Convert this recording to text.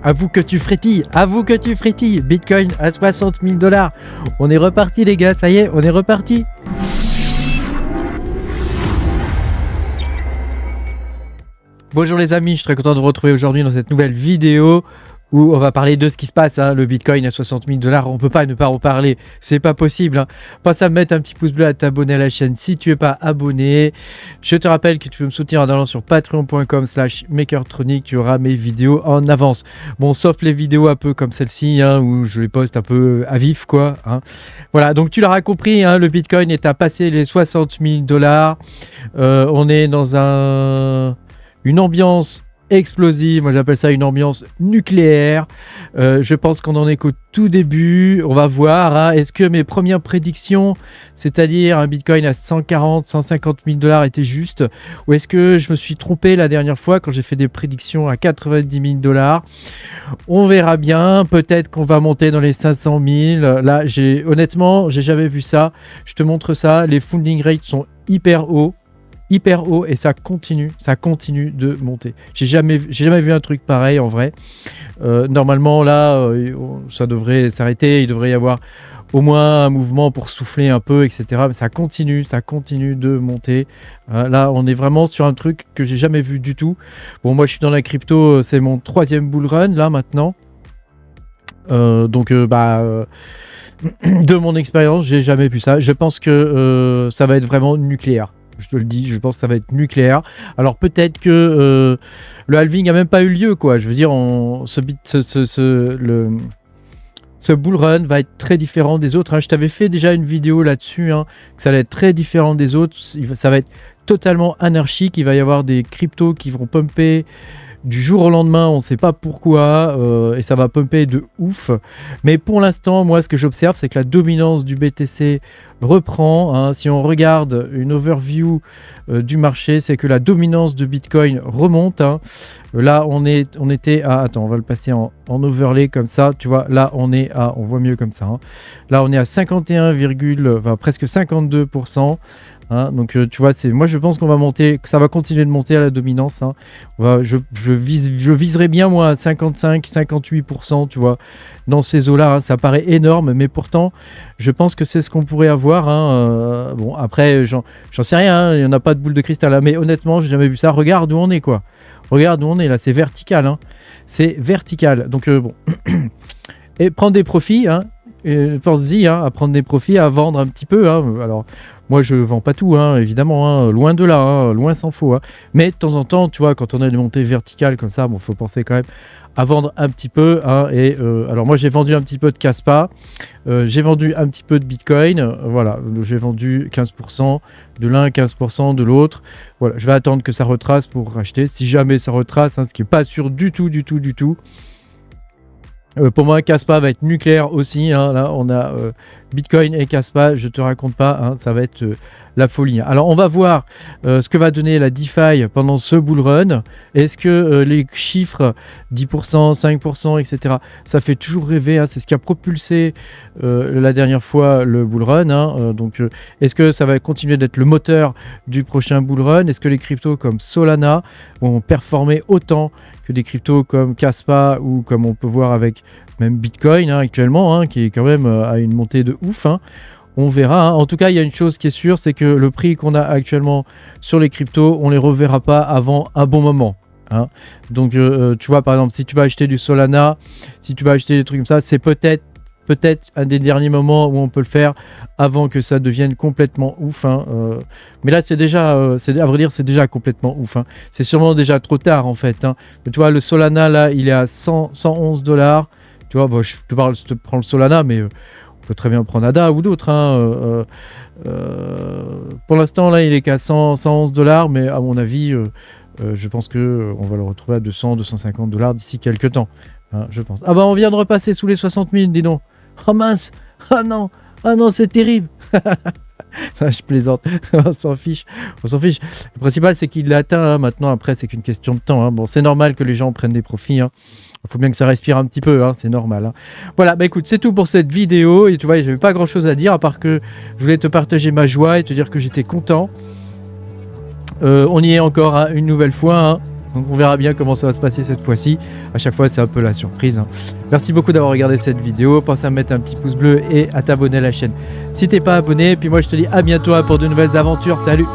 Avoue que tu frétilles, Bitcoin à 60 000 $. On est reparti les gars, ça y est, on est reparti. Bonjour les amis, je suis très content de vous retrouver aujourd'hui dans cette nouvelle vidéo où on va parler de ce qui se passe, hein, le Bitcoin à 60 000 $. On peut pas ne pas en parler, c'est pas possible. Hein. Pense à me mettre un petit pouce bleu, à t'abonner à la chaîne si tu es pas abonné. Je te rappelle que tu peux me soutenir en allant sur patreon.com/makertronic, tu auras mes vidéos en avance. Bon, sauf les vidéos un peu comme celle-ci, hein, où je les poste un peu à vif, quoi. Hein. Voilà, donc tu l'auras compris, hein, le Bitcoin est à passer les 60 000 $. On est dans une ambiance explosive, moi j'appelle ça une ambiance nucléaire. Je pense qu'on en est qu'au tout début. On va voir, hein, est-ce que mes premières prédictions, c'est-à-dire un Bitcoin à 140, 150 000 $ étaient justes, ou est-ce que je me suis trompé la dernière fois quand j'ai fait des prédictions à 90 000 $. On verra bien, peut-être qu'on va monter dans les 500 000. Là, honnêtement, j'ai jamais vu ça. Je te montre ça, les funding rates sont hyper hauts et ça continue de monter. J'ai jamais vu un truc pareil en vrai. Normalement là, ça devrait s'arrêter, il devrait y avoir au moins un mouvement pour souffler un peu, etc. Mais ça continue de monter. Là, on est vraiment sur un truc que j'ai jamais vu du tout. Bon, moi je suis dans la crypto, c'est mon 3e bull run là maintenant. De mon expérience, j'ai jamais vu ça. Je pense que ça va être vraiment nucléaire. Je te le dis, je pense que ça va être nucléaire. Alors peut-être que le halving n'a même pas eu lieu, quoi. Je veux dire, ce bull run va être très différent des autres. Hein. Je t'avais fait déjà une vidéo là-dessus, hein, que ça allait être très différent des autres. Ça va être totalement anarchique. Il va y avoir des cryptos qui vont pumper du jour au lendemain, on ne sait pas pourquoi, et ça va pumper de ouf. Mais pour l'instant, moi, ce que j'observe, c'est que la dominance du BTC reprend. Hein. Si on regarde une overview du marché, c'est que la dominance de Bitcoin remonte. Hein. Là, on était à... Attends, on va le passer en overlay comme ça. Tu vois, là, on voit mieux comme ça. Hein. Là, on est à 51, presque 52%. Hein, donc tu vois, moi je pense qu'on va monter, que ça va continuer de monter à la dominance. Hein. Je viserais bien moi à 55-58%, tu vois, dans ces eaux-là. Hein, ça paraît énorme, mais pourtant je pense que c'est ce qu'on pourrait avoir. Hein. Bon, après j'en sais rien, hein, il n'y en a pas de boule de cristal là, mais honnêtement j'ai jamais vu ça. Regarde où on est, quoi. Regarde où on est là, c'est vertical. Hein. C'est vertical. Donc bon, et prendre des profits. Hein. Pense-y, hein, à prendre des profits, à vendre un petit peu. Hein. Alors, moi, je vends pas tout, hein, évidemment, hein, loin de là, hein, loin s'en faut. Hein. Mais de temps en temps, tu vois, quand on a des montées verticales comme ça, bon, faut penser quand même à vendre un petit peu. Hein, alors, moi, j'ai vendu un petit peu de Kaspa, j'ai vendu un petit peu de Bitcoin. Voilà, j'ai vendu 15% de l'un, 15% de l'autre. Voilà, je vais attendre que ça retrace pour racheter. Si jamais ça retrace, hein, ce qui n'est pas sûr du tout. Pour moi, Kaspa va être nucléaire aussi. Hein. Là, on a Bitcoin et Kaspa. Je te raconte pas, hein, ça va être la folie. Hein. Alors, on va voir ce que va donner la DeFi pendant ce bull run. Est-ce que les chiffres 10%, 5%, etc. Ça fait toujours rêver. Hein. C'est ce qui a propulsé la dernière fois le bull run. Hein. Donc, est-ce que ça va continuer d'être le moteur du prochain bull run? Est-ce que les cryptos comme Solana vont performer autant que des cryptos comme Kaspa ou comme on peut voir avec même Bitcoin, hein, actuellement, hein, qui est quand même à une montée de ouf. Hein. On verra. Hein. En tout cas, il y a une chose qui est sûre, c'est que le prix qu'on a actuellement sur les cryptos, on ne les reverra pas avant un bon moment. Hein. Donc, tu vois, par exemple, si tu vas acheter du Solana, si tu vas acheter des trucs comme ça, c'est peut-être un des derniers moments où on peut le faire avant que ça devienne complètement ouf. Hein. Mais là, c'est déjà, à vrai dire, c'est déjà complètement ouf. Hein. C'est sûrement déjà trop tard, en fait. Hein. Mais tu vois, le Solana, là, il est à 111 $. Tu vois, bon, je te prends le Solana, mais on peut très bien prendre ADA ou d'autres. Hein. Pour l'instant, là, il est qu'à 111 $, mais à mon avis, je pense qu'on va le retrouver à 200, 250 $ d'ici quelques temps. Hein, je pense. Ah bah, on vient de repasser sous les 60 000, dis donc. Oh mince! Ah non, c'est terrible! Je plaisante, on s'en fiche. Le principal, c'est qu'il l'a atteint. Hein. Maintenant, après, c'est qu'une question de temps. Hein. Bon, c'est normal que les gens prennent des profits. Hein. Il faut bien que ça respire un petit peu, hein, c'est normal. Hein. Voilà, bah écoute, c'est tout pour cette vidéo. Et tu vois, j'avais pas grand chose à dire, à part que je voulais te partager ma joie et te dire que j'étais content. On y est encore hein, une nouvelle fois. Hein. Donc on verra bien comment ça va se passer cette fois-ci. À chaque fois, c'est un peu la surprise, hein. Merci beaucoup d'avoir regardé cette vidéo. Pense à mettre un petit pouce bleu et à t'abonner à la chaîne si t'es pas abonné. Et puis moi, je te dis à bientôt pour de nouvelles aventures. Salut!